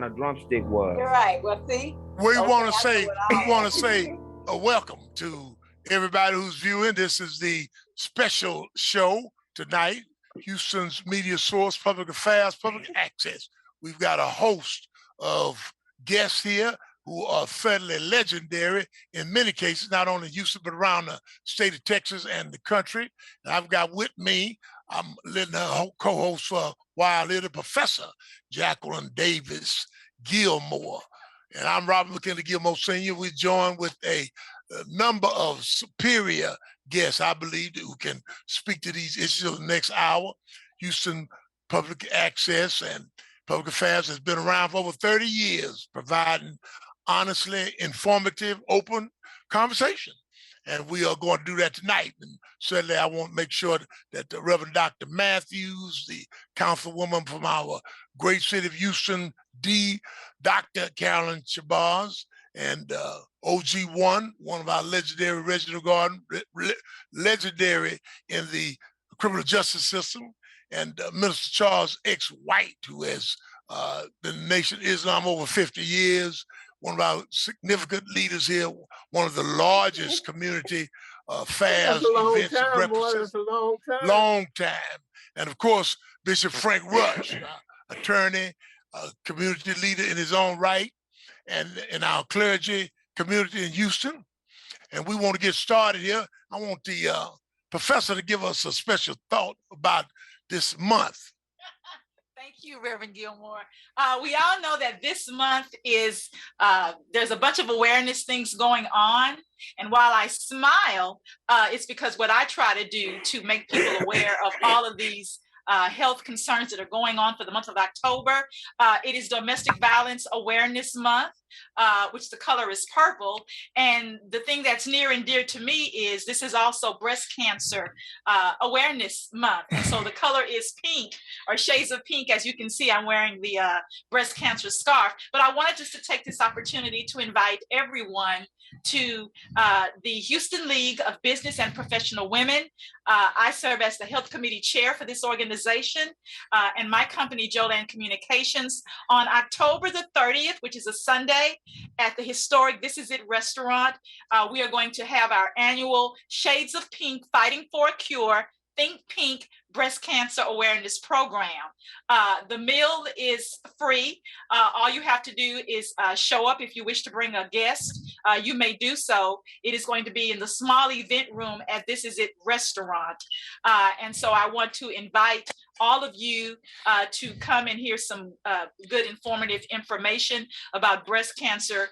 kind of drumstick was. You're right. Well, see, We want to say a welcome to everybody who's viewing. This is the special show tonight, Houston's media source, public affairs, public access. We've got a host of guests here who are fairly legendary in many cases, not only Houston, but around the state of Texas and the country. And I've got with me, I'm the co-host for a while here, the Professor Jacqueline Davis Gilmore. And I'm Robert McKinley Gilmore Sr. We're joined with a number of superior guests, I believe, who can speak to these issues in the next hour. Houston Public Access and Public Affairs has been around for over 30 years, providing honestly informative, open conversation. And we are going to do that tonight. And certainly I want to make sure that the Reverend Dr. Matthews, the councilwoman from our great city of Houston, Dr. Carolyn Shabazz, and OG1, one of our legendary Reginald Garden, legendary in the criminal justice system, and Minister Charles X. White, who has been in the Nation of Islam over 50 years, one of our significant leaders here, one of the largest community affairs events and breakfasts. Long time. And of course, Bishop Frank Rush, attorney, community leader in his own right, and in our clergy community in Houston. And we want to get started here. I want the professor to give us a special thought about this month. Thank you, Reverend Gilmore. We all know that this month is, there's a bunch of awareness things going on. And while I smile, it's because what I try to do to make people aware of all of these health concerns that are going on for the month of October. It is Domestic Violence Awareness Month, which the color is purple. And the thing that's near and dear to me is this is also Breast Cancer Awareness Month. And so the color is pink, or shades of pink. As you can see, I'm wearing the breast cancer scarf. But I wanted just to take this opportunity to invite everyone to the Houston League of Business and Professional Women. I serve as the Health Committee Chair for this organization, and my company, Joland Communications, on October the 30th, which is a Sunday, at the historic This Is It restaurant, we are going to have our annual Shades of Pink Fighting for a Cure Think Pink Breast Cancer Awareness Program. The meal is free. All you have to do is show up. If you wish to bring a guest, you may do so. It is going to be in the small event room at This Is It restaurant. And so I want to invite all of you to come and hear some good informative information about breast cancer.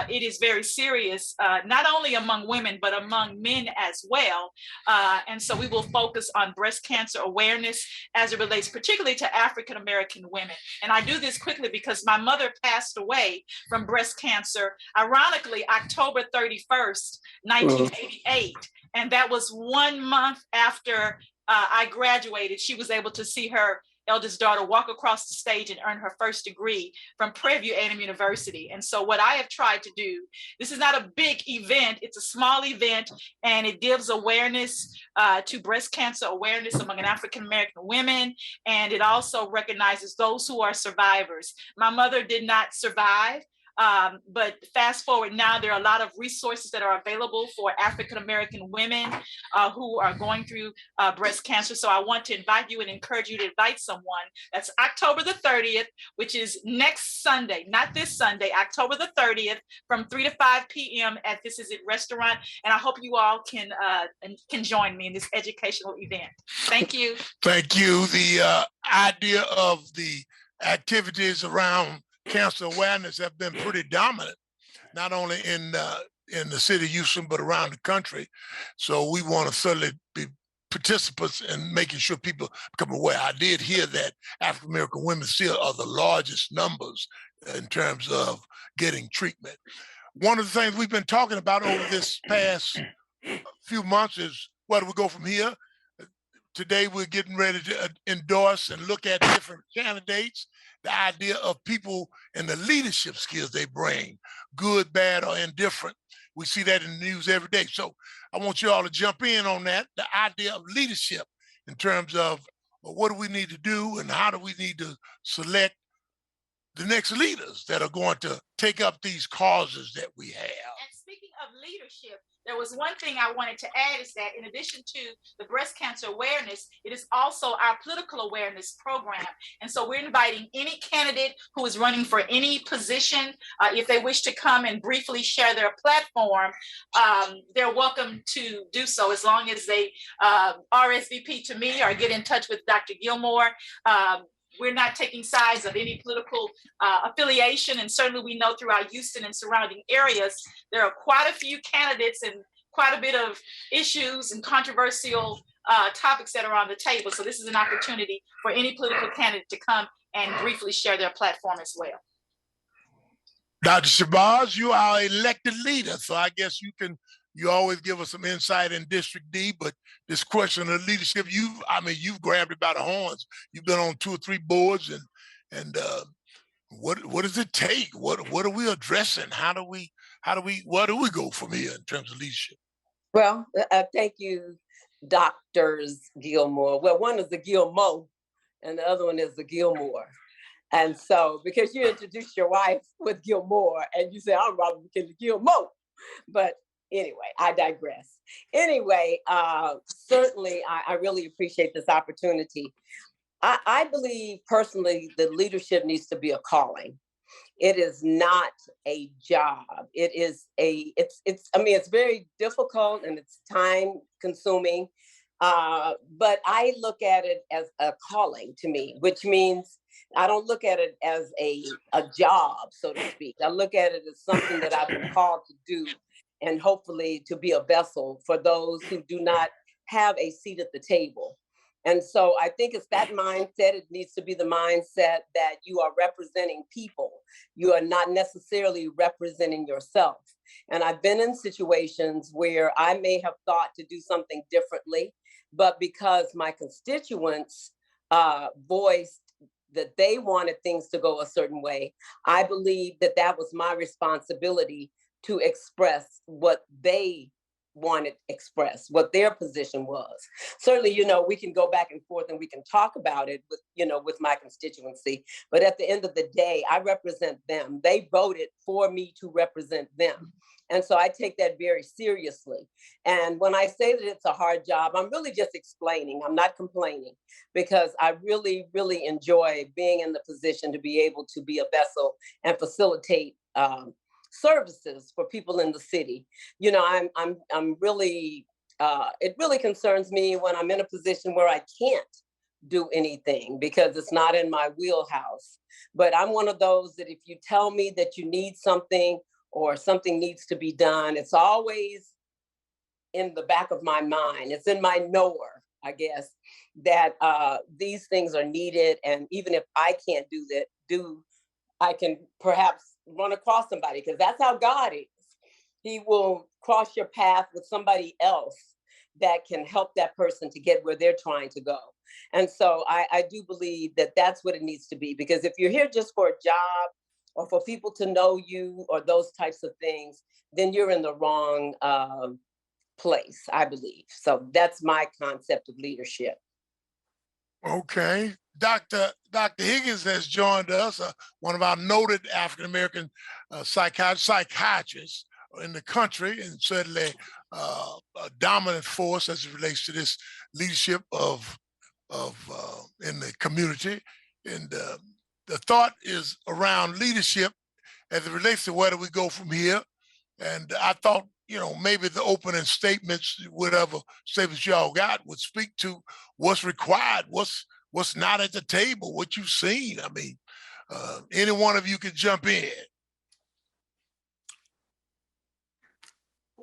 It is very serious, not only among women, but among men as well. And so we will focus on breast cancer awareness as it relates particularly to African-American women. And I do this quickly because my mother passed away from breast cancer, ironically, October 31st, 1988. And that was 1 month after I graduated. She was able to see her eldest daughter walk across the stage and earn her first degree from Prairie View A&M University. And so what I have tried to do, this is not a big event, it's a small event, and it gives awareness to breast cancer awareness among African-American women, and it also recognizes those who are survivors. My mother did not survive. But fast forward now, there are a lot of resources that are available for African-American women who are going through breast cancer. So I want to invite you and encourage you to invite someone. That's October the 30th, which is next Sunday, not this Sunday, October the 30th from 3 to 5 p.m. at This Is It restaurant. And I hope you all can join me in this educational event. Thank you. Thank you. The idea of the activities around cancer awareness have been pretty dominant, not only in the city of Houston, but around the country. So we want to certainly be participants in making sure people become aware. I did hear that African-American women still are the largest numbers in terms of getting treatment. One of the things we've been talking about over this past few months is where do we go from here? Today, we're getting ready to endorse and look at different candidates, the idea of people and the leadership skills they bring, good, bad, or indifferent. We see that in the news every day. So I want you all to jump in on that, the idea of leadership in terms of what do we need to do and how do we need to select the next leaders that are going to take up these causes that we have. And speaking of leadership, there was one thing I wanted to add is that in addition to the breast cancer awareness, it is also our political awareness program. And so we're inviting any candidate who is running for any position, if they wish to come and briefly share their platform, they're welcome to do so as long as they RSVP to me or get in touch with Dr. Gilmore. We're not taking sides of any political affiliation, and certainly we know throughout Houston and surrounding areas, there are quite a few candidates and quite a bit of issues and controversial topics that are on the table. So this is an opportunity for any political candidate to come and briefly share their platform as well. Dr. Shabazz, you are elected leader, so I guess you always give us some insight in District D, but this question of leadership, you've grabbed it by the horns. You've been on 2 or 3 boards, and what does it take? What are we addressing? Where do we go from here in terms of leadership? Well, thank you, Doctors Gilmore. Well, one is the Gilmore, and the other one is the Gilmore. And so, because you introduced your wife with Gilmore, and you say, I'm Robert McKinley Gilmore, but anyway, I digress. Anyway, certainly, I really appreciate this opportunity. I believe personally that leadership needs to be a calling. It is not a job. It is it's very difficult and it's time consuming. But I look at it as a calling to me, which means I don't look at it as a job, so to speak. I look at it as something that I've been called to do, and hopefully to be a vessel for those who do not have a seat at the table. And so I think it's that mindset. It needs to be the mindset that you are representing people. You are not necessarily representing yourself. And I've been in situations where I may have thought to do something differently, but because my constituents voiced that they wanted things to go a certain way, I believe that that was my responsibility to express what they wanted expressed, what their position was. Certainly, we can go back and forth and we can talk about it with my constituency, but at the end of the day, I represent them. They voted for me to represent them. And so I take that very seriously. And when I say that it's a hard job, I'm really just explaining. I'm not complaining, because I really, really enjoy being in the position to be able to be a vessel and facilitate services for people in the city. I'm really, it really concerns me when I'm in a position where I can't do anything because it's not in my wheelhouse. But I'm one of those that if you tell me that you need something or something needs to be done, it's always in the back of my mind. It's in my knower, I guess, that these things are needed. And even if I can't do that, I can perhaps run across somebody, because that's how God is. He will cross your path with somebody else that can help that person to get where they're trying to go. And so I do believe that that's what it needs to be, because if you're here just for a job or for people to know you or those types of things, then you're in the wrong place, I believe. So that's my concept of leadership. Okay. Dr. Higgins has joined us, one of our noted African-American psychiatrists in the country, and certainly a dominant force as it relates to this leadership of in the community. And the thought is around leadership as it relates to where do we go from here. And I thought, maybe the opening statements, whatever statements y'all got, would speak to what's required, what's not at the table, what you've seen. I mean, any one of you could jump in.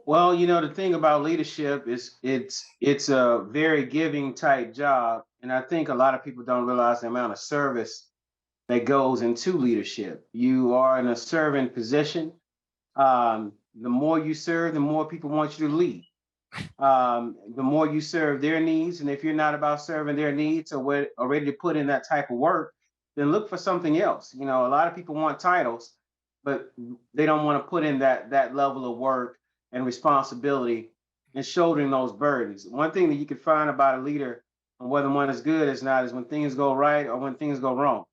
Well, the thing about leadership is it's a very giving type job. And I think a lot of people don't realize the amount of service that goes into leadership. You are in a serving position. The more you serve, the more people want you to lead. The more you serve their needs, and if you're not about serving their needs or ready to put in that type of work, then look for something else. A lot of people want titles, but they don't want to put in that level of work and responsibility and shouldering those burdens. One thing that you can find about a leader and whether one is good or not is when things go right or when things go wrong.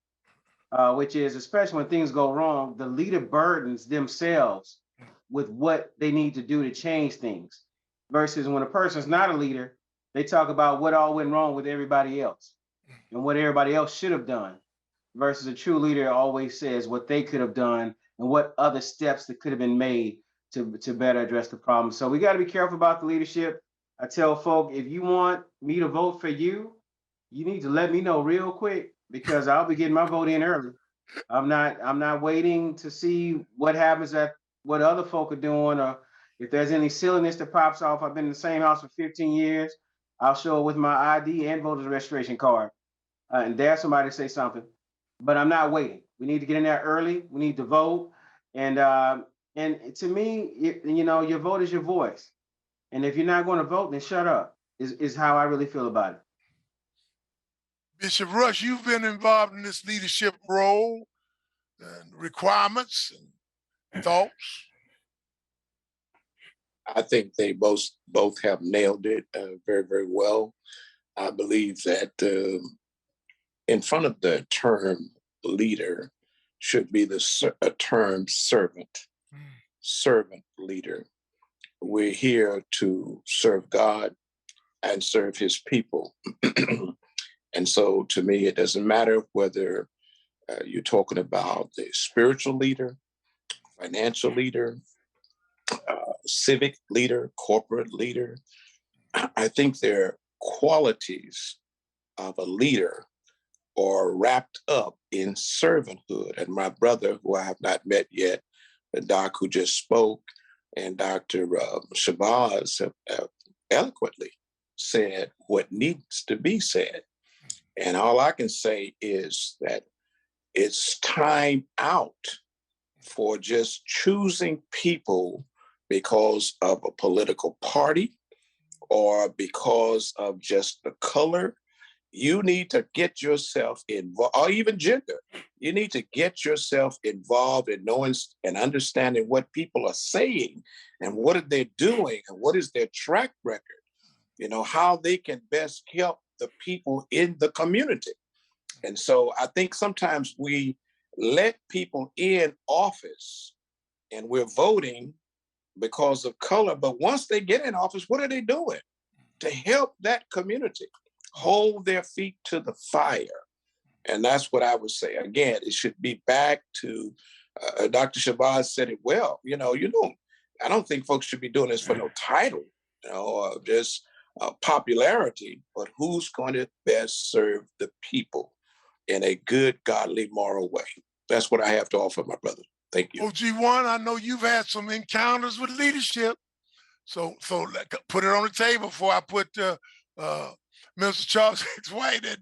which is, especially when things go wrong, the leader burdens themselves with what they need to do to change things. Versus when a person's not a leader, they talk about what all went wrong with everybody else and what everybody else should have done. Versus a true leader always says what they could have done and what other steps that could have been made to better address the problem. So we got to be careful about the leadership. I tell folk, if you want me to vote for you, you need to let me know real quick, because I'll be getting my vote in early. I'm not waiting to see what happens at what other folk are doing, or if there's any silliness that pops off. I've been in the same house for 15 years. I'll show up with my ID and voter's registration card and dare somebody to say something. But I'm not waiting. We need to get in there early. We need to vote. And to me, your vote is your voice. And if you're not going to vote, then shut up, is how I really feel about it. Bishop Rush, you've been involved in this leadership role and requirements and thoughts. I think they both have nailed it very, very well. I believe that in front of the term leader should be a term servant, servant leader. We're here to serve God and serve his people. And so to me, it doesn't matter whether you're talking about the spiritual leader, financial leader, civic leader, corporate leader. I think their qualities of a leader are wrapped up in servanthood. And my brother, who I have not met yet, the doc who just spoke, and Dr. Shabazz have eloquently said what needs to be said. And all I can say is that it's time out for just choosing people because of a political party or because of just the color. You need to get yourself involved, or even gender. You need to get yourself involved in knowing and understanding what people are saying and what are they doing and what is their track record, how they can best help the people in the community. And so I think sometimes we let people in office and we're voting because of color, but once they get in office, what are they doing to help that community hold their feet to the fire? And that's what I would say. Again, it should be back to Dr. Shabazz said it well. I don't think folks should be doing this for no title, or just popularity, but who's going to best serve the people in a good, godly, moral way. That's what I have to offer, my brother. Thank you. OG1, I know you've had some encounters with leadership. So put it on the table before I put Mr. Charles X. White and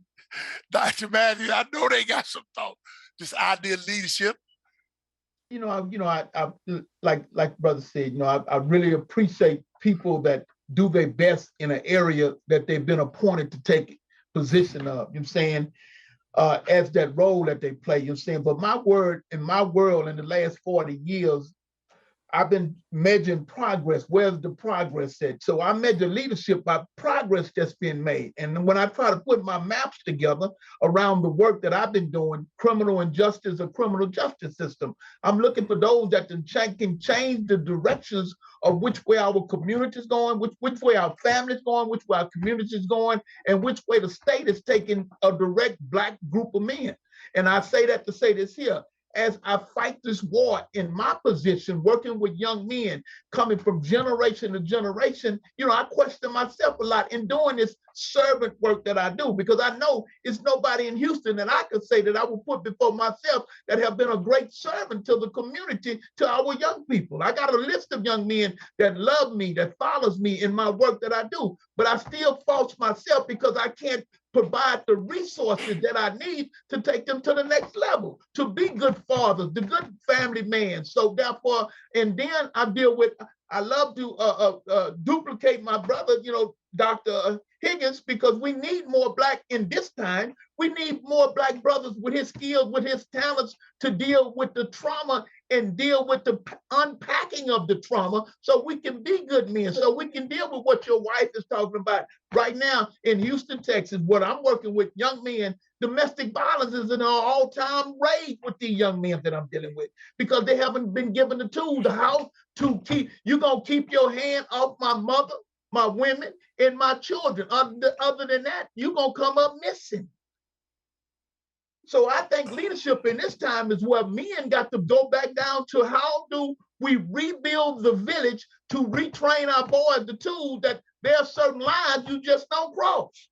Dr. Matthews. I know they got some thought. This idea of leadership. I like brother said, I really appreciate people that do their best in an area that they've been appointed to take position of, as that role that they play, But my world in the last 40 years, I've been measuring progress. Where's the progress at? So I measure leadership by progress that's been made. And when I try to put my maps together around the work that I've been doing, criminal injustice or criminal justice system, I'm looking for those that can change the directions of which way our community is going, which way our family is going, which way our community is going, and which way the state is taking a direct Black group of men. And I say that to say this here. As I fight this war in my position, working with young men, coming from generation to generation, I question myself a lot in doing this servant work that I do, because I know it's nobody in Houston that I could say that I will put before myself that have been a great servant to the community, to our young people. I got a list of young men that love me, that follows me in my work that I do, but I still fault myself because I can't provide the resources that I need to take them to the next level, to be good fathers, the good family man. So therefore, and then I love to duplicate my brother, Dr. Higgins, because we need more Black in this time. We need more Black brothers with his skills, with his talents to deal with the trauma and deal with the unpacking of the trauma so we can be good men, so we can deal with what your wife is talking about right now in Houston, Texas, what I'm working with young men domestic violence is in an all-time rage with these young men that I'm dealing with because they haven't been given the tools, the how to keep. You're gonna keep your hand off my mother, my women, and my children. Other than that, you're gonna come up missing. So I think leadership in this time is where men got to go back down to how do we rebuild the village to retrain our boys the tools that there are certain lines you just don't cross.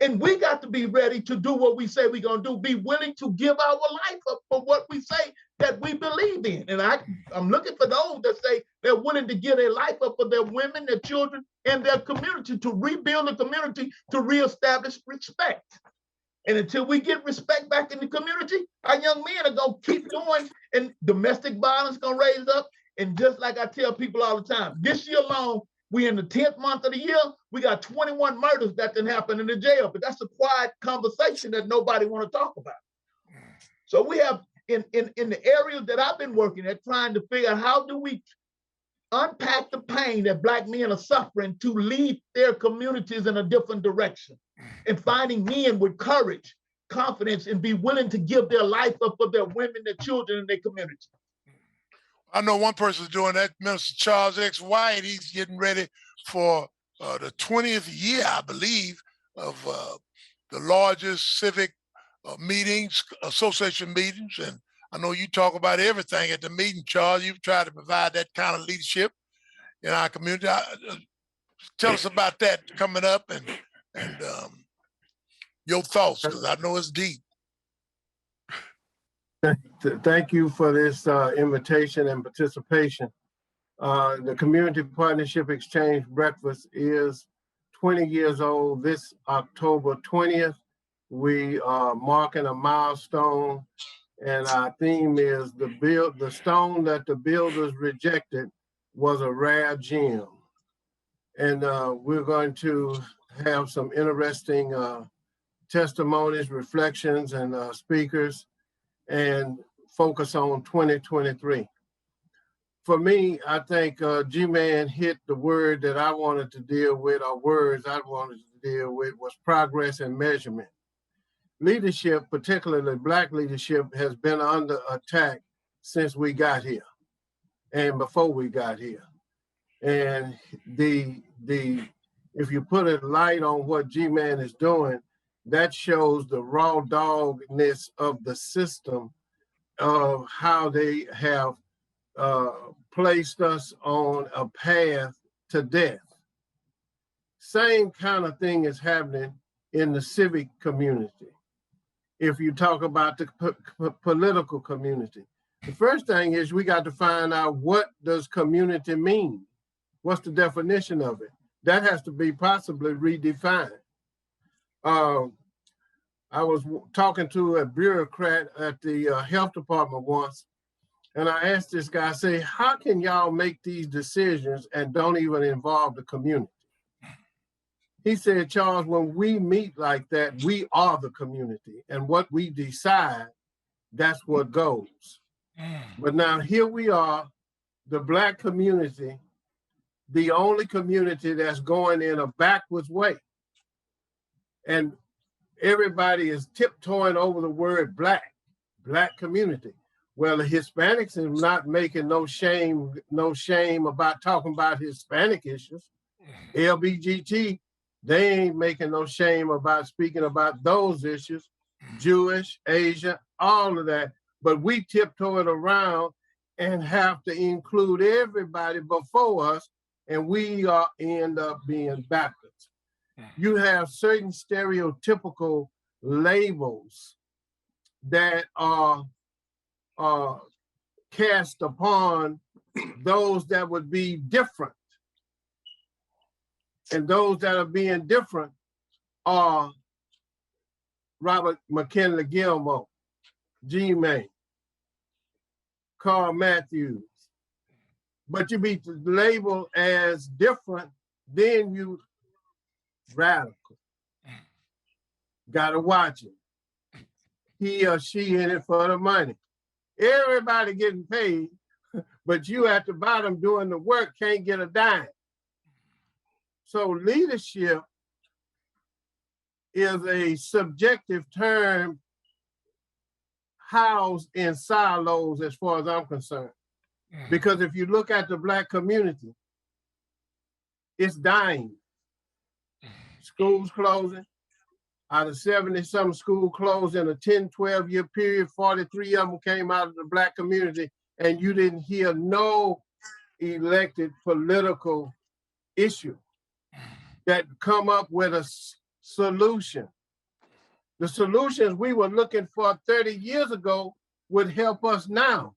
And we got to be ready to do what we say we're going to do, be willing to give our life up for what we say that we believe in. And I'm looking for those that say they're willing to give their life up for their women, their children, and their community to rebuild the community, to reestablish respect. And until we get respect back in the community, our young men are going to keep going and domestic violence going to raise up. And just like I tell people all the time, this year alone, we in the 10th month of the year, we got 21 murders that didn't happen in the jail, but that's a quiet conversation that nobody want to talk about. So we have in the areas that I've been working at, trying to figure out how do we unpack the pain that Black men are suffering to lead their communities in a different direction, and finding men with courage, confidence, and be willing to give their life up for their women, their children, and their community. I know one person's doing that, Minister Charles X. White. He's getting ready for the 20th year, I believe, of the largest civic meetings, association meetings. And I know you talk about everything at the meeting, Charles. You've tried to provide that kind of leadership in our community. Tell us about that coming up and your thoughts, because I know it's deep. Thank you for this invitation and participation. The Community Partnership Exchange Breakfast is 20 years old this October 20th. We are marking a milestone, and our theme is the stone that the builders rejected was a rare gem. And we're going to have some interesting testimonies, reflections, and speakers, and focus on 2023. For me, I think G-Man hit the word that I wanted to deal with, or words I wanted to deal with, was progress and measurement. Leadership, particularly Black leadership, has been under attack since we got here and before we got here. And if you put a light on what G-Man is doing, that shows the raw dogness of the system of how they have placed us on a path to death. Same kind of thing is happening in the civic community. If you talk about the political community, the first thing is we got to find out, what does community mean? What's the definition of it? That has to be possibly redefined. I was talking to a bureaucrat at the health department once, and I asked this guy, I say, how can y'all make these decisions and don't even involve the community? He said, Charles, when we meet like that, we are the community, and what we decide, that's what goes. But now here we are, the Black community, the only community that's going in a backwards way. And everybody is tiptoeing over the word Black community. Well, the Hispanics are not making no shame about talking about Hispanic issues. LBGT, they ain't making no shame about speaking about those issues. Jewish, Asia, all of that. But we tiptoe it around and have to include everybody before us, and we end up being backwards. You have certain stereotypical labels that are cast upon those that would be different. And those that are being different are Robert McKinley Gilmore, G-Man, Carl Matthews. But you be labeled as different, then you radical. Gotta watch it. He or she in it for the money. Everybody getting paid, but you at the bottom doing the work can't get a dime. So leadership is a subjective term housed in silos as far as I'm concerned. Because if you look at the Black community, it's dying. Schools closing. Out of 70-some schools closed in a 10, 12-year period, 43 of them came out of the Black community, and you didn't hear no elected political issue that come up with a solution. The solutions we were looking for 30 years ago would help us now.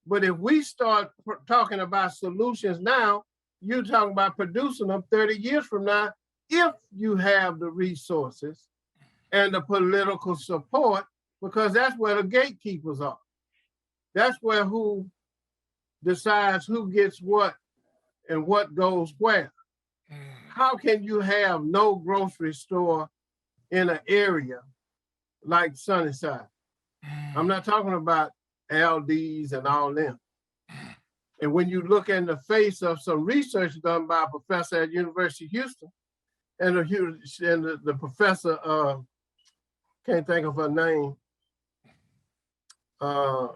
But if we start talking about solutions now, you're talking about producing them 30 years from now, if you have the resources and the political support, because that's where the gatekeepers are. That's where who decides who gets what and what goes where. How can you have no grocery store in an area like Sunnyside? I'm not talking about LDs and all them. And when you look in the face of some research done by a professor at University of Houston, and the professor, can't think of her name.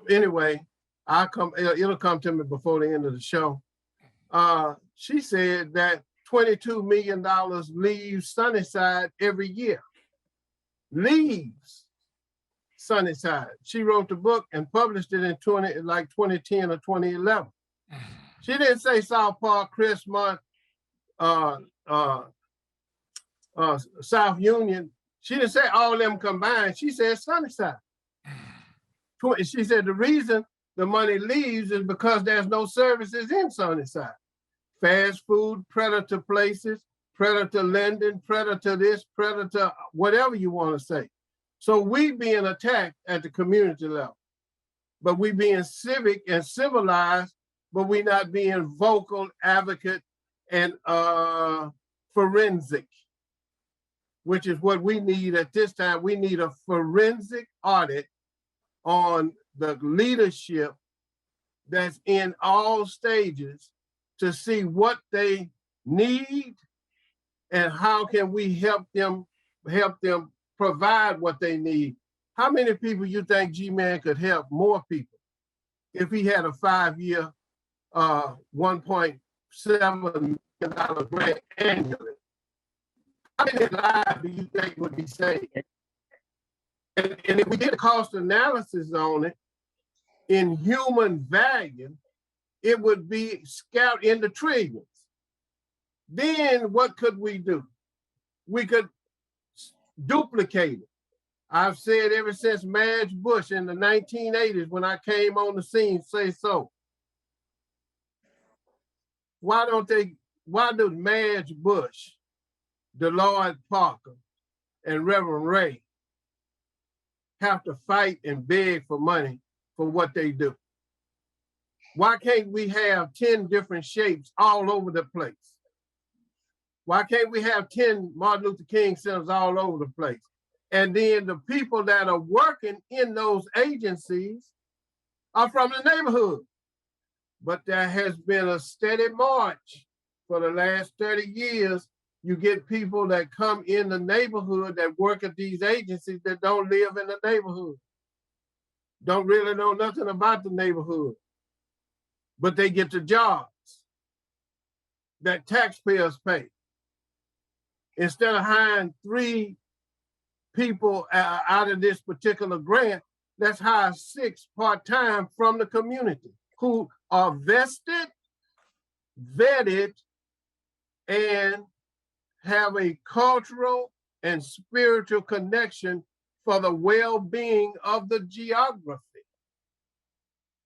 Anyway, it'll come to me before the end of the show. She said that $22 million leaves Sunnyside every year. Leaves Sunnyside. She wrote the book and published it in 2010 or 2011. She didn't say South Park, Chrismont, South Union. She didn't say all of them combined. She said Sunnyside. She said the reason the money leaves is because there's no services in Sunnyside. Fast food, predator places, predator lending, predator this, predator whatever you want to say. So we being attacked at the community level, but we being civic and civilized, but we not being vocal, advocate, and forensic, which is what we need at this time. We need a forensic audit on the leadership that's in all stages to see what they need and how can we help them provide what they need. How many people you think G-Man could help? More people if he had a 5-year, $1.7 million grant annually. How many lives do you think would be saved? And if we did a cost analysis on it in human value, it would be scattered in the trillions. Then what could we do? We could duplicate it. I've said ever since Madge Bush in the 1980s when I came on the scene, say so. Why does Madge Bush, Deloitte Parker, and Reverend Ray have to fight and beg for money for what they do? Why can't we have 10 different shapes all over the place? Why can't we have 10 Martin Luther King centers all over the place? And then the people that are working in those agencies are from the neighborhood. But there has been a steady march for the last 30 years. You get people that come in the neighborhood that work at these agencies that don't live in the neighborhood, don't really know nothing about the neighborhood, but they get the jobs that taxpayers pay. Instead of hiring 3 people out of this particular grant, let's hire 6 part-time from the community who are vested, vetted, and have a cultural and spiritual connection for the well-being of the geography.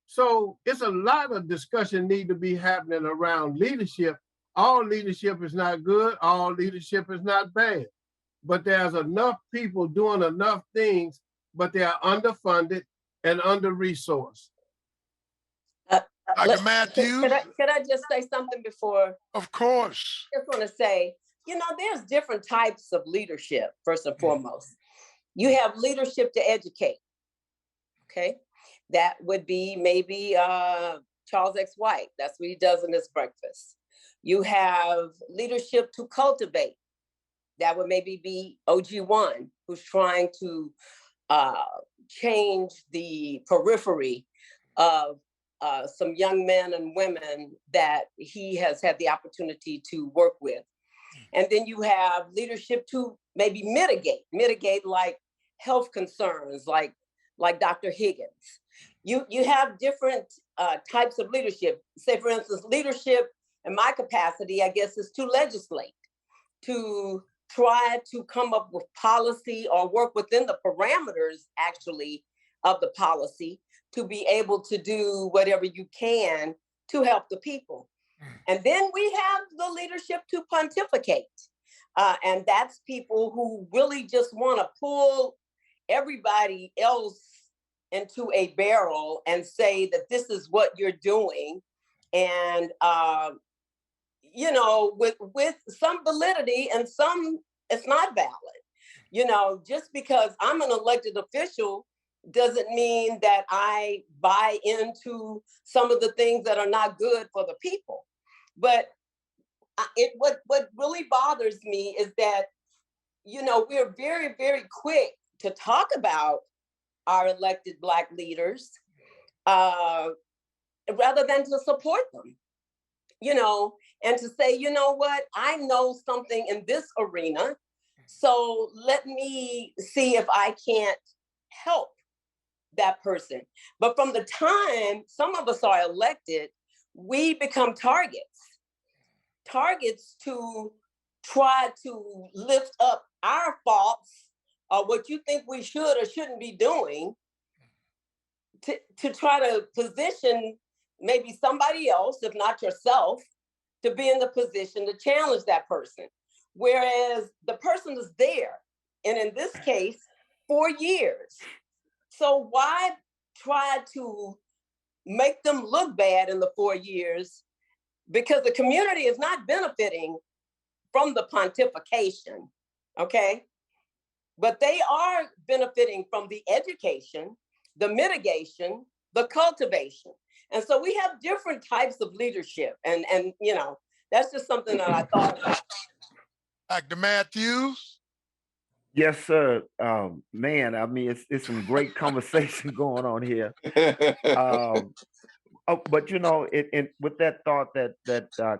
So it's a lot of discussion need to be happening around leadership. All leadership is not good, all leadership is not bad, but there's enough people doing enough things, but they are underfunded and under-resourced. Dr. Matthews? Could I just say something before? Of course. I just want to say, there's different types of leadership, first and foremost. You have leadership to educate, okay? That would be maybe Charles X. White. That's what he does in his breakfast. You have leadership to cultivate. that would maybe be OG1, who's trying to change the periphery of some young men and women that he has had the opportunity to work with. And then you have leadership to maybe mitigate like health concerns, like Dr. Higgins. You have different types of leadership. Say, for instance, leadership in my capacity, I guess, is to legislate, to try to come up with policy or work within the parameters, actually, of the policy to be able to do whatever you can to help the people. And then we have the leadership to pontificate. And that's people who really just want to pull everybody else into a barrel and say that this is what you're doing. And, you know, with some validity and some it's not valid. You know, just because I'm an elected official doesn't mean that I buy into some of the things that are not good for the people. But what really bothers me is that, you know, we're very, very quick to talk about our elected Black leaders rather than to support them, you know, and to say, you know what, I know something in this arena, so let me see if I can't help that person. But from the time some of us are elected, we become targets to try to lift up our faults or what you think we should or shouldn't be doing to try to position maybe somebody else, if not yourself, to be in the position to challenge that person. Whereas the person is there, and in this case, 4 years. So why try to make them look bad in the 4 years? Because the community is not benefiting from the pontification, okay? But they are benefiting from the education, the mitigation, the cultivation. And so we have different types of leadership. And you know, that's just something that I thought about. Dr. Matthews? Yes, sir. Man, I mean, it's some great conversation going on here. But you know, with that thought that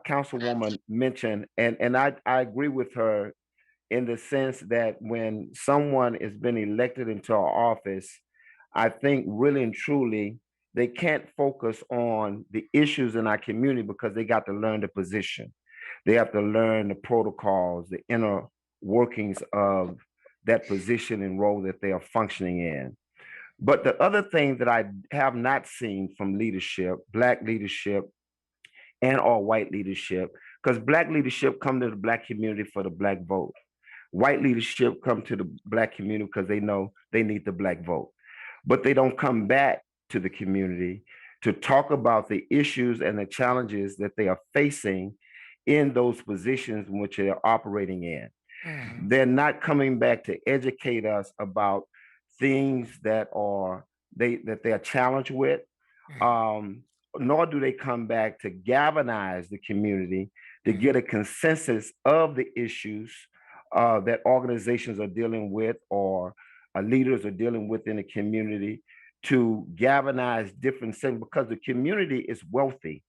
Councilwoman mentioned, and I agree with her in the sense that when someone has been elected into our office, I think really and truly they can't focus on the issues in our community because they got to learn the position. They have to learn the protocols, the inner workings of that position and role that they are functioning in. But the other thing that I have not seen from leadership, Black leadership and or white leadership, because Black leadership come to the Black community for the Black vote. White leadership come to the Black community because they know they need the Black vote. But they don't come back to the community to talk about the issues and the challenges that they are facing in those positions in which they're operating in. They're not coming back to educate us about things that they are challenged with, nor do they come back to galvanize the community to get a consensus of the issues that organizations are dealing with or leaders are dealing with in the community, to galvanize different things, because the community is wealthy.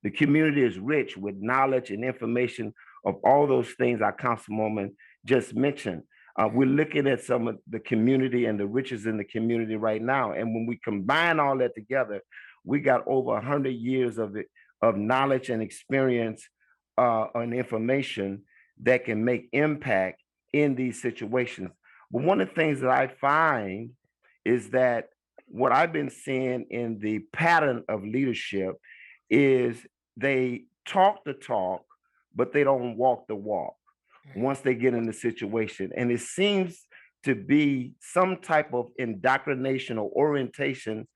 The community is rich with knowledge and information of all those things our councilwoman just mentioned. We're looking at some of the community and the riches in the community right now. And when we combine all that together, we got over 100 years of knowledge and experience and information that can make impact in these situations. But one of the things that I find is that what I've been seeing in the pattern of leadership is they talk the talk, but they don't walk the walk once they get in the situation. And it seems to be some type of indoctrination or orientation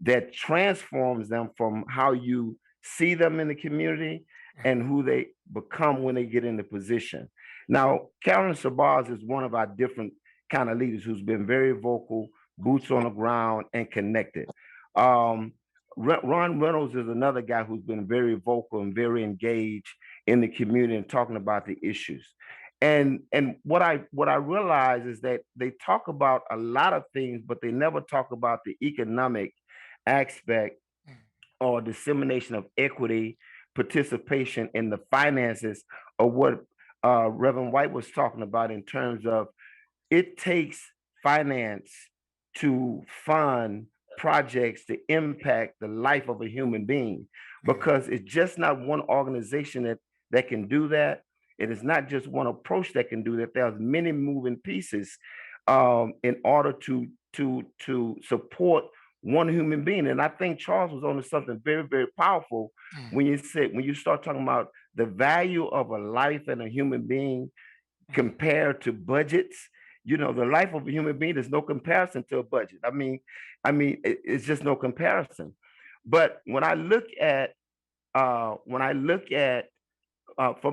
that transforms them from how you see them in the community and who they become when they get in the position. Now, Carolyn Shabazz is one of our different kind of leaders who's been very vocal, boots on the ground, and connected. Ron Reynolds is another guy who's been very vocal and very engaged in the community and talking about the issues. And what I realize is that they talk about a lot of things, but they never talk about the economic aspect or dissemination of equity, participation in the finances, or what Reverend White was talking about in terms of it takes finance to fund projects to impact the life of a human being, because it's just not one organization that can do that. It is not just one approach that can do that. There's many moving pieces in order to support one human being. And I think Charles was on to something very, very powerful when you start talking about the value of a life and a human being compared to budgets. You know, the life of a human being is no comparison to a budget. I mean, it's just no comparison. But when I look at from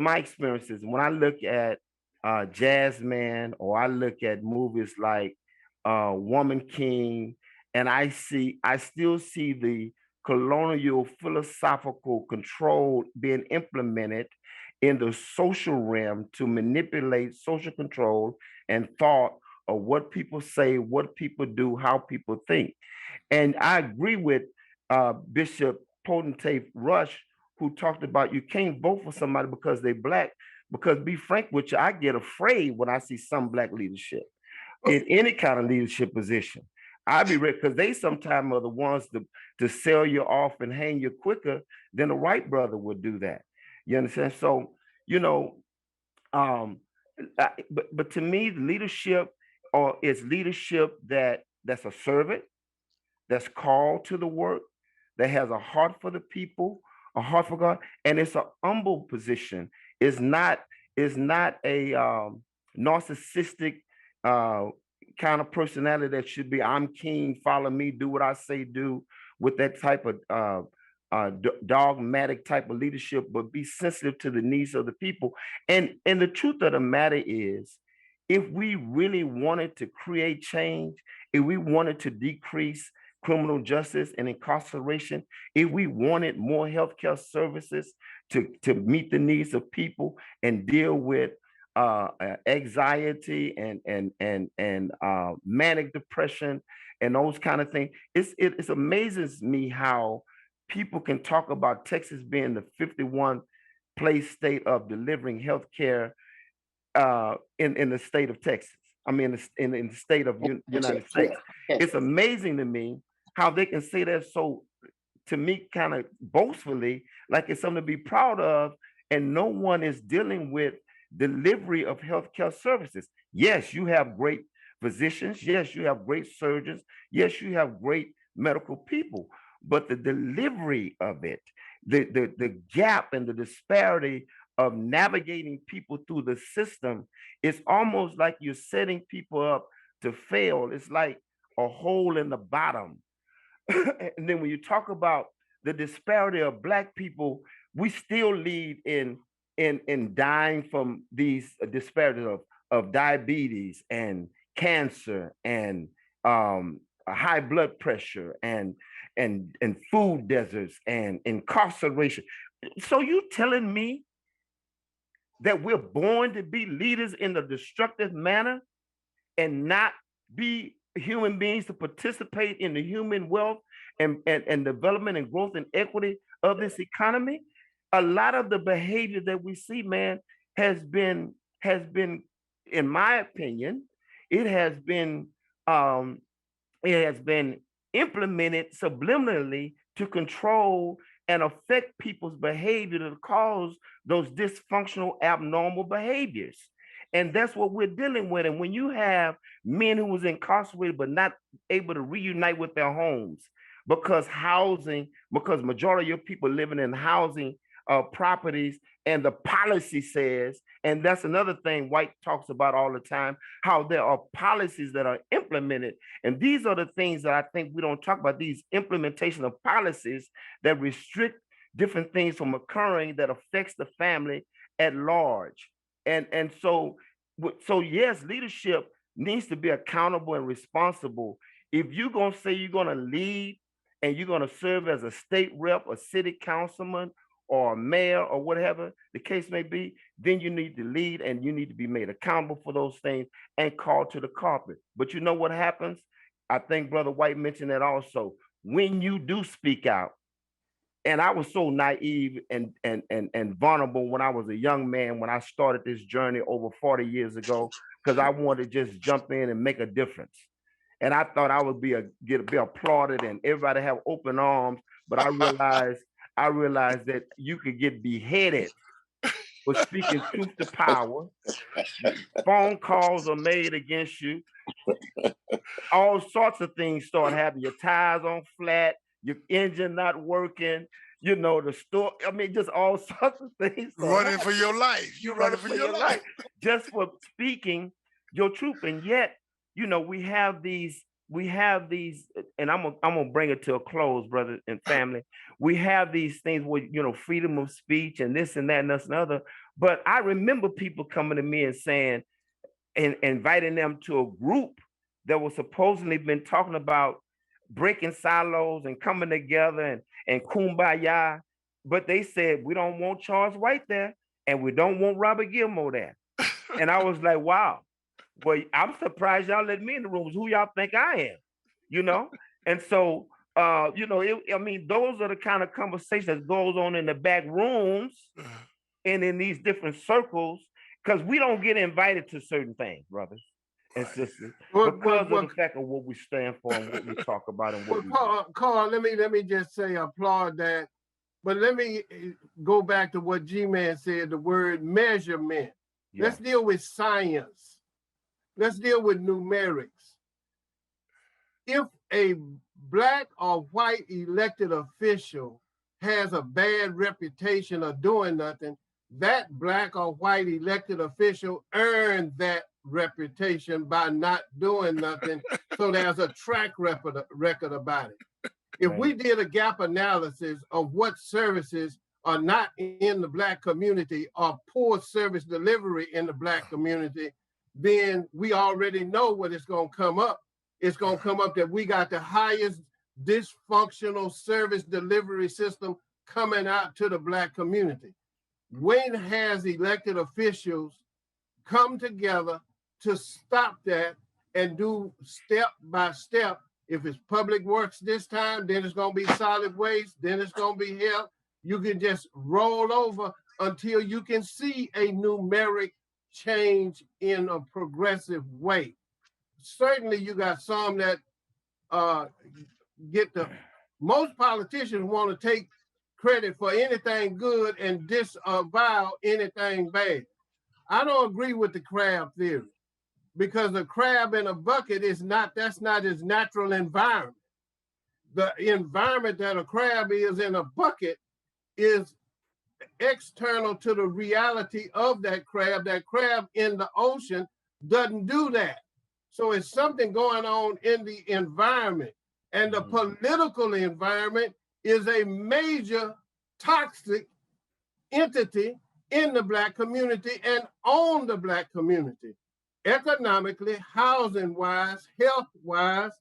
my experiences, when I look at Jazzman, or I look at movies like Woman King, and I still see the colonial philosophical control being implemented in the social realm to manipulate social control and thought of what people say, what people do, how people think. And I agree with Bishop Potentate Rush, who talked about you can't vote for somebody because they're Black. Because be frank with you, I get afraid when I see some Black leadership in any kind of leadership position. I'd be ready, because they sometimes are the ones to sell you off and hang you quicker than a white brother would do that. You understand? So, you know, but to me, leadership is leadership that's a servant, that's called to the work, that has a heart for the people, a heart for God, and it's an humble position. It's not a narcissistic kind of personality that should be, I'm king, follow me, do what I say, do, with that type of dogmatic type of leadership, but be sensitive to the needs of the people. And the truth of the matter is, if we really wanted to create change, if we wanted to decrease criminal justice and incarceration, if we wanted more healthcare services to meet the needs of people and deal with anxiety and manic depression and those kind of things, it amazes me how people can talk about Texas being the 51st place state of delivering healthcare in the state of Texas. I mean, in the state of United States. It's amazing to me how they can say that so, to me, kind of boastfully, like it's something to be proud of, and no one is dealing with delivery of healthcare services. Yes, you have great physicians. Yes, you have great surgeons. Yes, you have great medical people, but the delivery of it, the gap and the disparity of navigating people through the system, it's almost like you're setting people up to fail. It's like a hole in the bottom. And then when you talk about the disparity of Black people, we still lead in dying from these disparities of diabetes and cancer and high blood pressure and food deserts and incarceration. So you telling me that we're born to be leaders in a destructive manner and not be human beings to participate in the human wealth and development and growth and equity of this economy? A lot of the behavior that we see, man, has been, in my opinion, it has been implemented subliminally to control and affect people's behavior to cause those dysfunctional, abnormal behaviors. And that's what we're dealing with. And when you have men who was incarcerated but not able to reunite with their homes because majority of your people living in housing properties, and the policy says, and that's another thing White talks about all the time, how there are policies that are implemented. And these are the things that I think we don't talk about, these implementation of policies that restrict different things from occurring that affects the family at large. And so yes, leadership needs to be accountable and responsible. If you're gonna say you're gonna lead and you're gonna serve as a state rep, a city councilman, or a mayor or whatever the case may be, then you need to lead and you need to be made accountable for those things and called to the carpet. But you know what happens? I think Brother White mentioned that also. When you do speak out, and I was so naive and vulnerable when I was a young man, when I started this journey over 40 years ago, because I wanted to just jump in and make a difference. And I thought I would be applauded and everybody have open arms, but I realized that you could get beheaded for speaking truth to power. Phone calls are made against you. All sorts of things start happening. Your tires on flat, your engine not working, the store. I mean, just all sorts of things. Running for your life. You're running for your life. Just for speaking your truth. And yet, we have these, and I'm gonna bring it to a close, brother and family. We have these things where, freedom of speech and this and that and that's another. But I remember people coming to me and saying, and inviting them to a group that was supposedly been talking about breaking silos and coming together and kumbaya. But they said, we don't want Charles White there and we don't want Robert Gilmore there. And I was like, wow. Well, I'm surprised y'all let me in the rooms. Who y'all think I am? And so, those are the kind of conversations that goes on in the back rooms and in these different circles, because we don't get invited to certain things, brothers and sisters, because of the fact of what we stand for and what we talk about and what we do. Carl, let me just say applaud that. But let me go back to what G-Man said, the word measurement. Yeah. Let's deal with science. Let's deal with numerics. If a Black or white elected official has a bad reputation of doing nothing, that Black or white elected official earned that reputation by not doing nothing. So there's a track record about it. If we did a gap analysis of what services are not in the Black community or poor service delivery in the Black community, then we already know what it's going to come up. It's going to come up that we got the highest dysfunctional service delivery system coming out to the Black community. When has elected officials come together to stop that and do step by step? If it's public works this time, then it's going to be solid waste, then it's going to be health. You can just roll over until you can see a numeric change in a progressive way. Certainly you got some that most politicians want to take credit for anything good and disavow anything bad. I don't agree with the crab theory, because a crab in a bucket that's not his natural environment. The environment that a crab is in a bucket is external to the reality of that crab. That crab in the ocean doesn't do that. So it's something going on in the environment. And the political environment is a major toxic entity in the Black community and on the Black community. Economically, housing-wise, health-wise,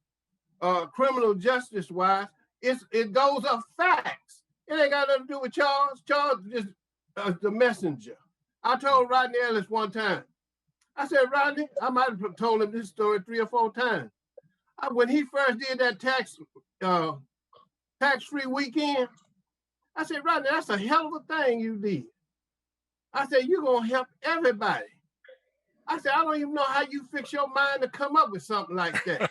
criminal justice-wise, those are facts. It ain't got nothing to do with Charles. Charles is the messenger. I told Rodney Ellis one time, I said, Rodney, I might have told him this story 3 or 4 times. When he first did that tax-free weekend, I said, Rodney, that's a hell of a thing you did. I said, you're going to help everybody. I said, I don't even know how you fix your mind to come up with something like that.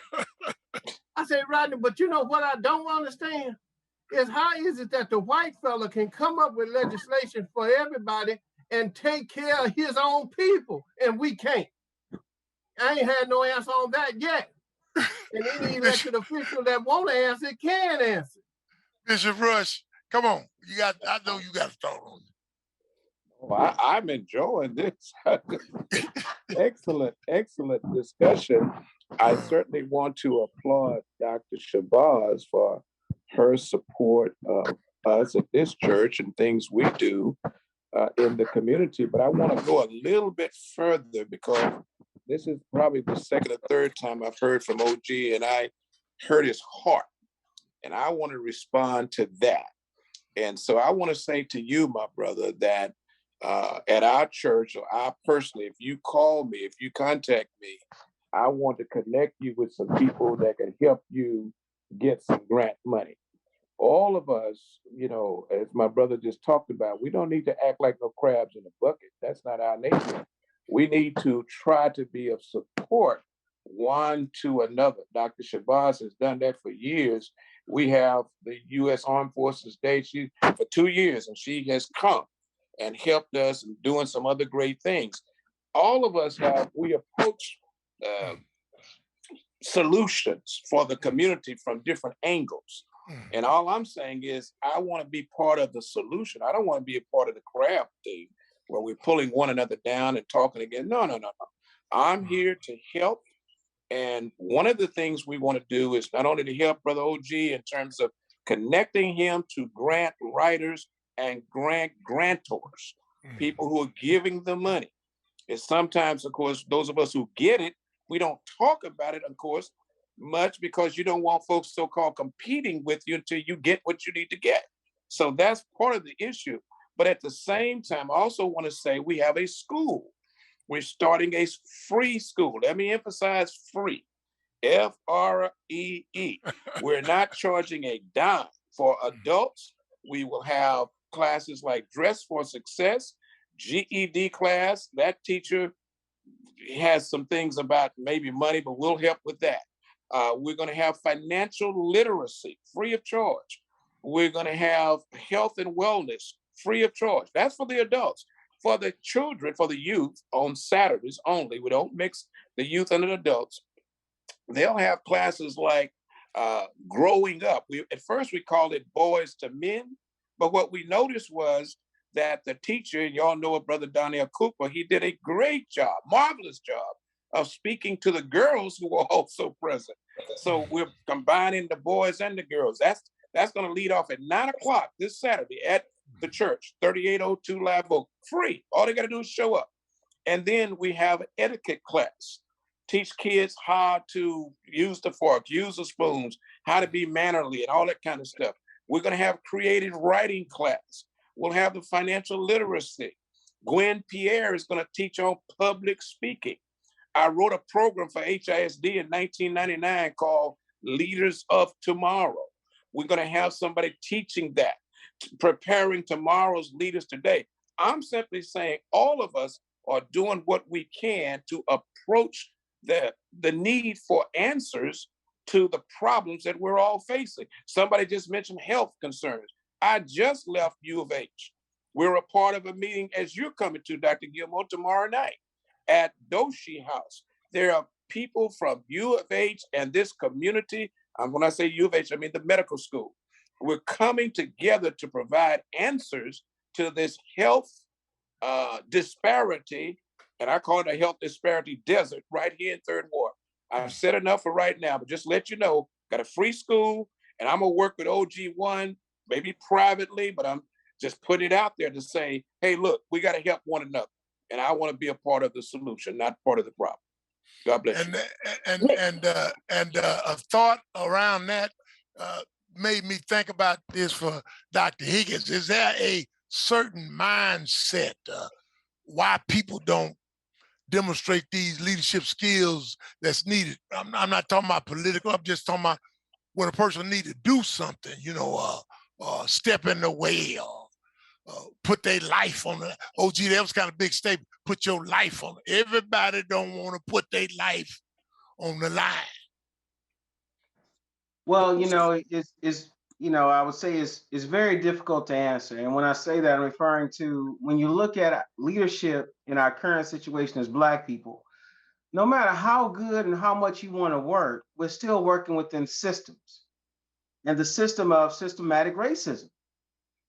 I said, Rodney, but you know what I don't understand is how is it that the white fella can come up with legislation for everybody and take care of his own people, and we can't? I ain't had no answer on that yet. And any elected official that want to answer can answer. Bishop Rush, come on. I know you got to talk on it. Well, I'm enjoying this. Excellent discussion. I certainly want to applaud Dr. Shabazz for her support of us at this church and things we do in the community. But I want to go a little bit further, because this is probably the second or third time I've heard from OG, and I heard his heart. And I want to respond to that. And so I want to say to you, my brother, that at our church, or I personally, if you call me, if you contact me, I want to connect you with some people that can help you get some grant money. All of us, you know, as my brother just talked about, we don't need to act like no crabs in a bucket. That's not our nature. We need to try to be of support one to another. Dr. Shabazz has done that for years. We have the U.S. Armed Forces Day for 2 years, and she has come and helped us and doing some other great things. All of us we approach solutions for the community from different angles. And all I'm saying is I want to be part of the solution. I don't want to be a part of the crab thing where we're pulling one another down and talking again. No. I'm here to help. And one of the things we want to do is not only to help Brother OG in terms of connecting him to grant writers and grantors, people who are giving the money. And sometimes, of course, those of us who get it, we don't talk about it, of course, much because you don't want folks so-called competing with you until you get what you need to get. So that's part of the issue. But at the same time, I also want to say we have a school. We're starting a free school. Let me emphasize free. F-R-E-E. We're not charging a dime. For adults, we will have classes like Dress for Success, GED class. That teacher has some things about maybe money, but we'll help with that. We're going to have financial literacy free of charge. We're going to have health and wellness free of charge. That's for the adults. For the children, for the youth, on Saturdays only, we don't mix the youth and the adults. They'll have classes like growing up. At first we called it boys to men, but what we noticed was that the teacher, and y'all know Brother Donnell Cooper, he did a great job, marvelous job of speaking to the girls who were also present. So we're combining the boys and the girls. That's going to lead off at 9 o'clock this Saturday at the church, 3802 Live Oak, free. All they got to do is show up. And then we have an etiquette class. Teach kids how to use the fork, use the spoons, how to be mannerly and all that kind of stuff. We're going to have creative writing class. We'll have the financial literacy. Gwen Pierre is going to teach on public speaking. I wrote a program for HISD in 1999 called Leaders of Tomorrow. We're going to have somebody teaching that, preparing tomorrow's leaders today. I'm simply saying all of us are doing what we can to approach the need for answers to the problems that we're all facing. Somebody just mentioned health concerns. I just left U of H. We're a part of a meeting as you're coming to, Dr. Gilmore, tomorrow night at Doshi House. There are people from U of H and this community. When I say U of H, I mean the medical school. We're coming together to provide answers to this health disparity, and I call it a health disparity desert right here in Third Ward. I've said enough for right now, but just let you know, got a free school, and I'm gonna work with OG1, maybe privately, but I'm just putting it out there to say, hey, look, we got to help one another, and I want to be a part of the solution, not part of the problem. God bless you. And a thought around that made me think about this for Dr. Higgins. Is there a certain mindset why people don't demonstrate these leadership skills that's needed? I'm not talking about political. I'm just talking about when a person needs to do something, step in the way or put their life on it. OG, that was kind of a big statement. Put your life on it. Everybody don't want to put their life on the line. Well, I would say it's very difficult to answer. And when I say that, I'm referring to when you look at leadership in our current situation as Black people, no matter how good and how much you want to work, we're still working within systems and the system of systematic racism.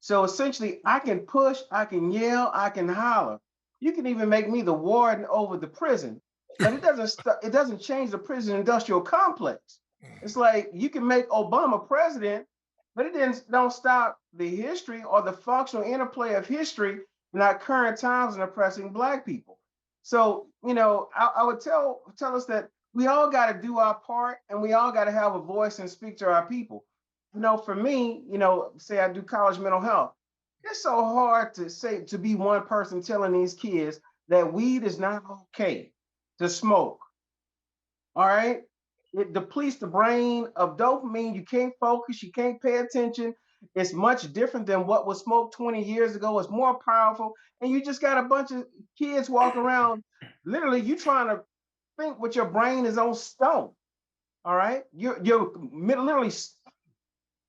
So essentially, I can push, I can yell, I can holler. You can even make me the warden over the prison, but it doesn't change the prison industrial complex. It's like you can make Obama president, but it don't stop the history or the functional interplay of history in our current times in oppressing Black people. So, I would tell us that we all got to do our part and we all got to have a voice and speak to our people. for me, say I do college mental health. It's so hard to be one person telling these kids that weed is not okay to smoke. All right. It depletes the brain of dopamine. You can't focus, you can't pay attention. It's much different than what was smoked 20 years ago. It's more powerful. And you just got a bunch of kids walking around. Literally, you trying to think with your brain is on stone. All right. You're literally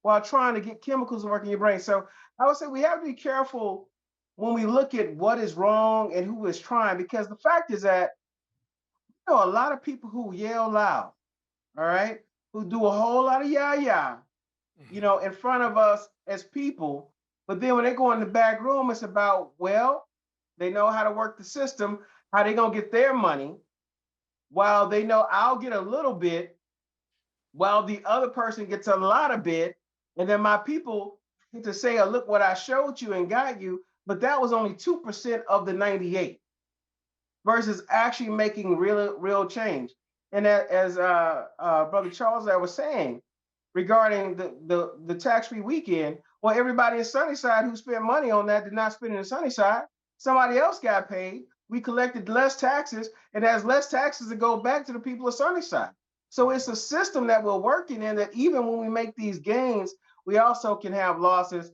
while trying to get chemicals to work in your brain. So I would say we have to be careful when we look at what is wrong and who is trying, because the fact is that a lot of people who yell loud, all right, who do a whole lot of yah, in front of us as people. But then when they go in the back room, it's about, well, they know how to work the system, how they gonna get their money, while they know I'll get a little bit, while the other person gets a lot of bit, and then my people get to say, oh, look what I showed you and got you, but that was only 2% of the 98 versus actually making real change. And as Brother Charles was saying regarding the tax-free weekend, well, everybody in Sunnyside who spent money on that did not spend it in Sunnyside. Somebody else got paid. We collected less taxes, and has less taxes to go back to the people of Sunnyside. So it's a system that we're working in, that even when we make these gains, we also can have losses.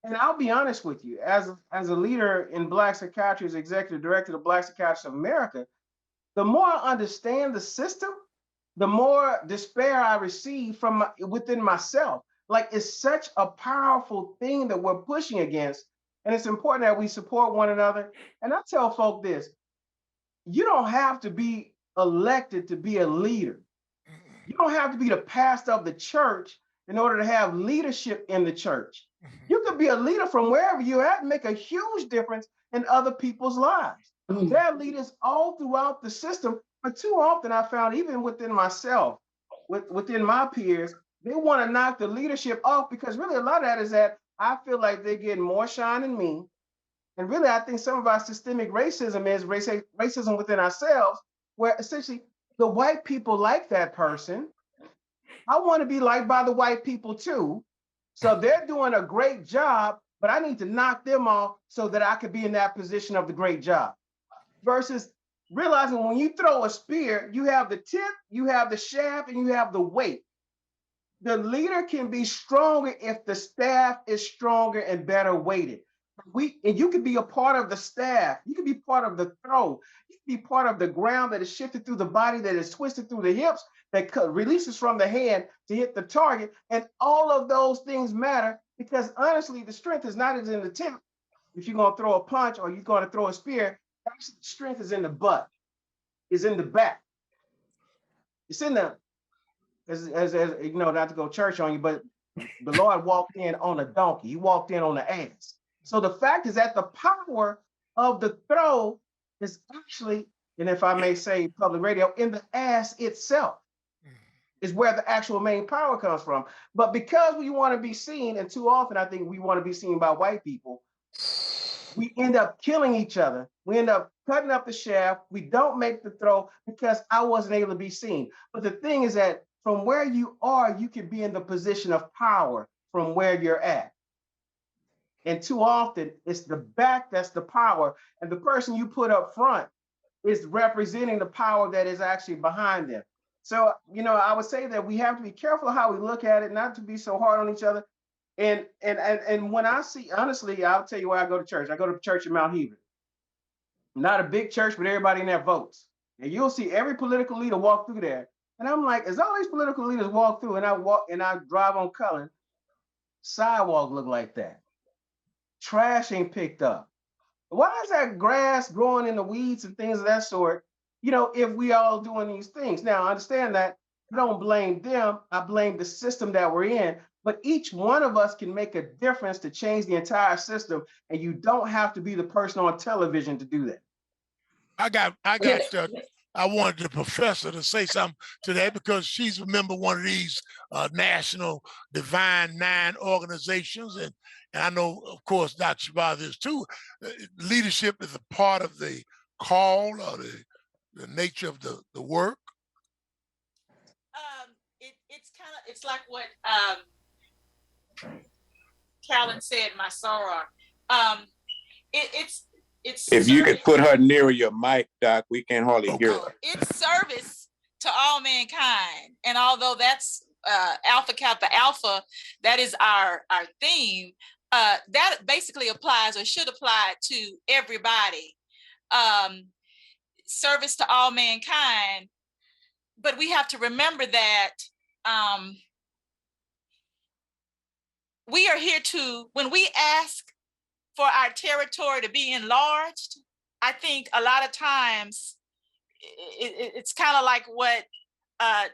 And I'll be honest with you, as a leader in Black Psychiatry, as executive director of Black Psychiatrists of America, the more I understand the system, the more despair I receive from within myself. Like, it's such a powerful thing that we're pushing against. And it's important that we support one another. And I tell folk this: you don't have to be elected to be a leader. You don't have to be the pastor of the church in order to have leadership in the church. You could be a leader from wherever you're at and make a huge difference in other people's lives. There are leaders all throughout the system, but too often I found, even within myself, within my peers, they want to knock the leadership off, because really a lot of that is that I feel like they're getting more shine than me. And really, I think some of our systemic racism is racism within ourselves, where essentially the white people like that person. I want to be liked by the white people too. So they're doing a great job, but I need to knock them off so that I could be in that position of the great job. Versus realizing when you throw a spear, you have the tip, you have the shaft, and you have the weight. The leader can be stronger if the staff is stronger and better weighted. And you can be a part of the staff. You can be part of the throw. You can be part of the ground that is shifted through the body, that is twisted through the hips, that releases from the hand to hit the target. And all of those things matter, because honestly, the strength is not as in the tip. If you're going to throw a punch or you're going to throw a spear, actually the strength is in the butt, is in the back. It's in the, as you know, not to go church on you, but the Lord walked in on a donkey. He walked in on the ass. So the fact is that the power of the throw is actually, and if I may say public radio, in the ass itself is where the actual main power comes from. But because we want to be seen, and too often I think we want to be seen by white people, we end up killing each other. We end up cutting up the shaft. We don't make the throw because I wasn't able to be seen. But the thing is that from where you are, you can be in the position of power from where you're at. And too often, it's the back that's the power. And the person you put up front is representing the power that is actually behind them. So, I would say that we have to be careful how we look at it, not to be so hard on each other. And when I see, honestly, I'll tell you where I go to church. I go to church in Mount Heber. Not a big church, but everybody in there votes. And you'll see every political leader walk through there. And I'm like, as all these political leaders walk through, and I drive on Cullen, sidewalk look like that. Trash ain't picked up. Why is that grass growing in the weeds and things of that sort? If we all doing these things. Now, I understand that. I don't blame them. I blame the system that we're in. But each one of us can make a difference to change the entire system. And you don't have to be the person on television to do that. I wanted the professor to say something to that, because she's a member of one of these national Divine Nine organizations. And I know, of course, Dr. Shabazz is too. Leadership is a part of the call or the nature of the work. It's like what Carolyn said, my soror. It's If you could put her near your mic, Doc, we can hardly hear her. It's service to all mankind. And although that's Alpha Kappa Alpha, that is our theme, that basically applies or should apply to everybody. Service to all mankind. But we have to remember that we are here to, when we ask for our territory to be enlarged, I think a lot of times it's kind of like what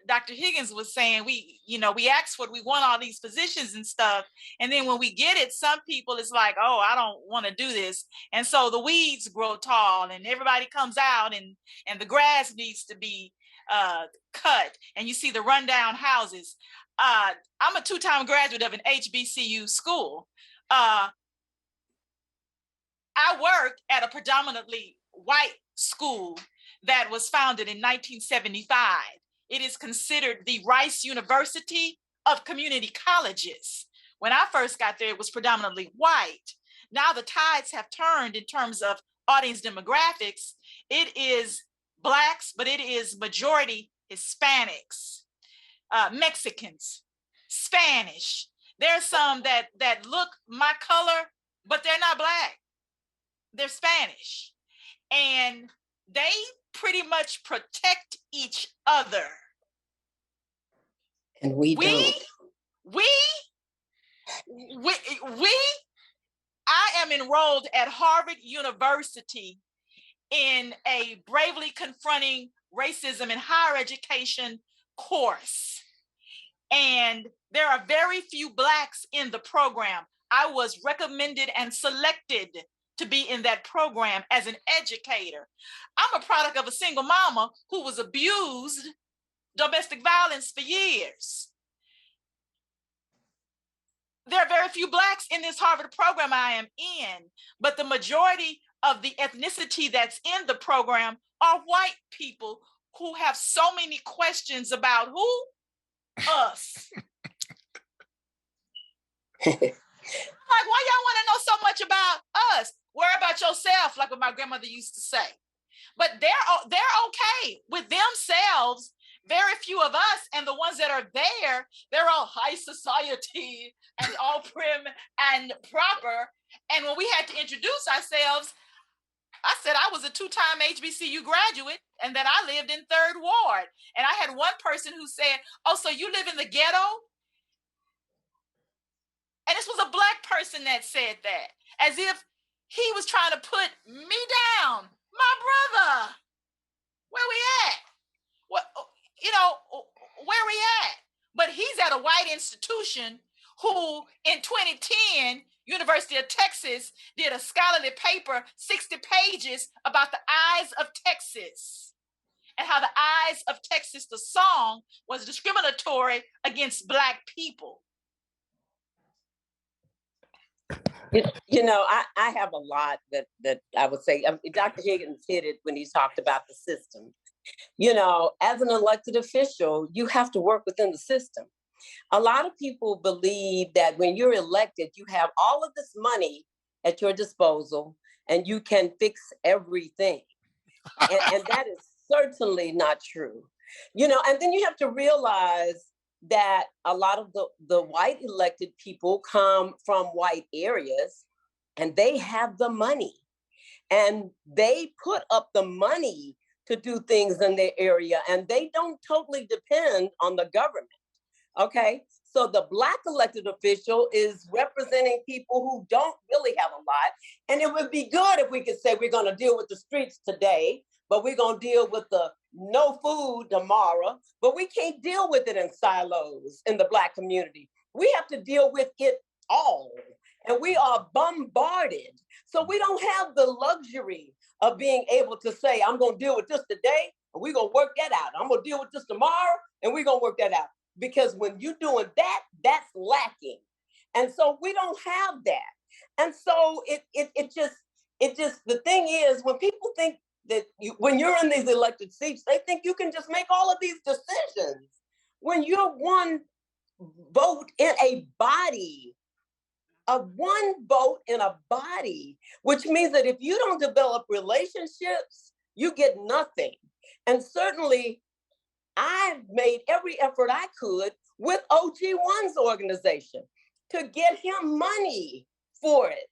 Dr. Higgins was saying. We ask for it, we want all these positions and stuff. And then when we get it, some people it's like, oh, I don't want to do this. And so the weeds grow tall and everybody comes out and the grass needs to be cut. And you see the rundown houses. I'm a 2-time graduate of an HBCU school. I worked at a predominantly white school that was founded in 1975. It is considered the Rice University of community colleges. When I first got there, it was predominantly white. Now the tides have turned in terms of audience demographics. It is Blacks, but it is majority Hispanics, Mexicans, Spanish. There's some that look my color, but they're not Black. They're Spanish. And they pretty much protect each other. And we don't. I am enrolled at Harvard University in a Bravely Confronting Racism in Higher Education course. And there are very few Blacks in the program. I was recommended and selected to be in that program as an educator. I'm a product of a single mama who was abused, domestic violence for years. There are very few Blacks in this Harvard program I am in, but the majority of the ethnicity that's in the program are white people who have so many questions about who? Us. Like, why y'all want to know so much about us? Worry about yourself, like what my grandmother used to say. But they're okay with themselves. Very few of us, and the ones that are there, they're all high society and all prim and proper. And when we had to introduce ourselves, I said I was a 2-time HBCU graduate and that I lived in 3rd Ward. And I had one person who said, oh, so you live in the ghetto? And this was a Black person that said that, as if he was trying to put me down. My brother, where we at? What, where we at? But he's at a white institution who in 2010, University of Texas did a scholarly paper, 60 pages, about the eyes of Texas and how the eyes of Texas, the song, was discriminatory against Black people. I have a lot that I would say. Dr. Higgins hit it when he talked about the system. As an elected official, you have to work within the system. A lot of people believe that when you're elected, you have all of this money at your disposal and you can fix everything. and that is certainly not true. And then you have to realize that a lot of the white elected people come from white areas and they have the money and they put up the money to do things in their area and they don't totally depend on the government. Okay, so the Black elected official is representing people who don't really have a lot. And it would be good if we could say we're going to deal with the streets today, but we're going to deal with the no food tomorrow, but we can't deal with it in silos in the Black community. We have to deal with it all. And we are bombarded. So we don't have the luxury of being able to say, I'm going to deal with this today, and we're going to work that out. I'm going to deal with this tomorrow, and we're going to work that out. Because when you're doing that, that's lacking. And so we don't have that. And so it just, the thing is, when people think that when you're in these elected seats, they think you can just make all of these decisions. When you're one vote in a body a one vote in a body, which means that if you don't develop relationships, you get nothing. And certainly I made every effort I could with OG1's organization to get him money for it.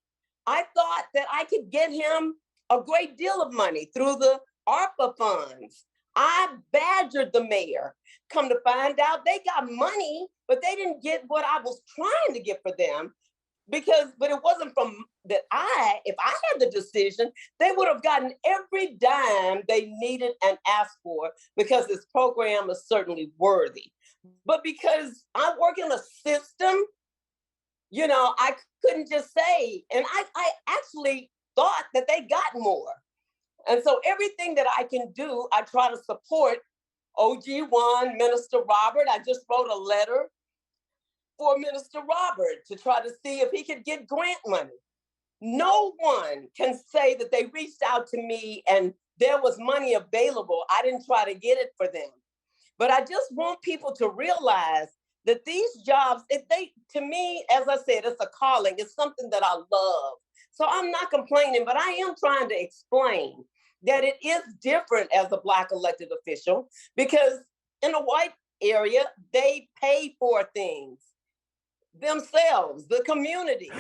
I thought that I could get him a great deal of money through the ARPA funds. I badgered the mayor. Come to find out, they got money, but they didn't get what I was trying to get for them but it wasn't from that if I had the decision, they would have gotten every dime they needed and asked for because this program is certainly worthy. But because I work in a system, I couldn't just say, and I actually thought that they got more. And so everything that I can do, I try to support OG1, Minister Robert. I just wrote a letter for Minister Robert to try to see if he could get grant money. No one can say that they reached out to me and there was money available. I didn't try to get it for them. But I just want people to realize that these jobs, to me, as I said, it's a calling. It's something that I love. So I'm not complaining, but I am trying to explain that it is different as a Black elected official because in a white area, they pay for things themselves, the community.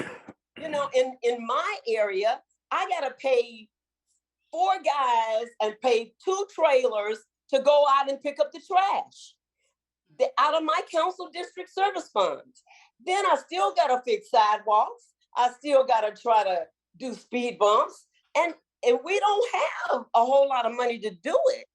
In my area, I gotta pay 4 guys and pay 2 trailers to go out and pick up the trash out of my council district service funds. Then I still gotta fix sidewalks. I still gotta try to do speed bumps. And we don't have a whole lot of money to do it.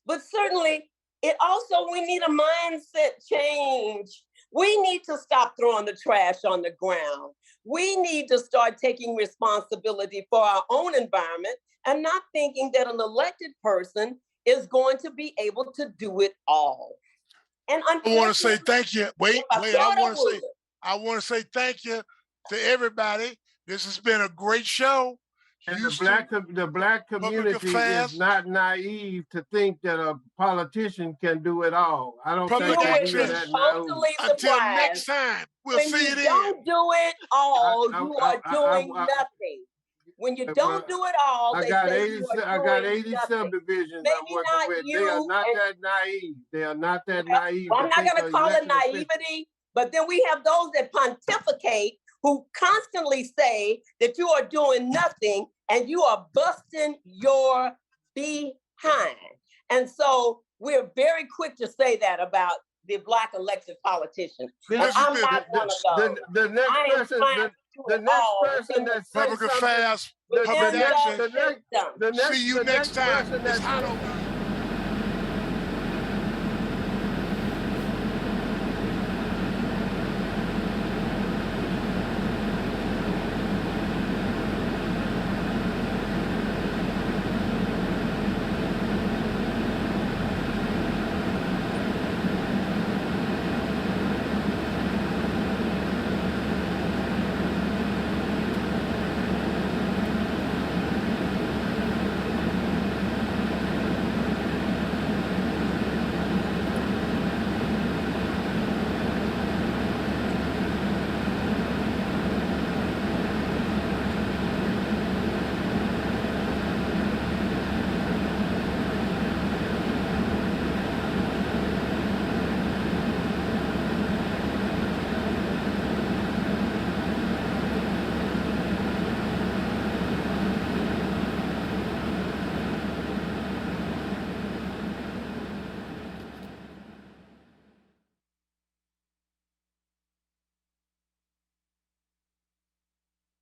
But certainly, we need a mindset change. We need to stop throwing the trash on the ground. We need to start taking responsibility for our own environment and not thinking that an elected person is going to be able to do it all. And I want to say thank you. Wait. I want to say thank you to everybody. This has been a great show. And the black community is not naive to think that a politician can do it all. I don't think they're that naive. Until next time, we'll see you then. When you don't do it all, you are doing nothing. When you don't do it all, I got 80 subdivisions I'm working with. They are not that naive. They are not that naive. Well, I'm not going to call it naivety, but then we have those that pontificate who constantly say that you are doing nothing and you are busting your behind. And so we're very quick to say that about the Black elected politicians. And I'm not one of those. The next person that says Public affairs, public action. See you next time. It's hot over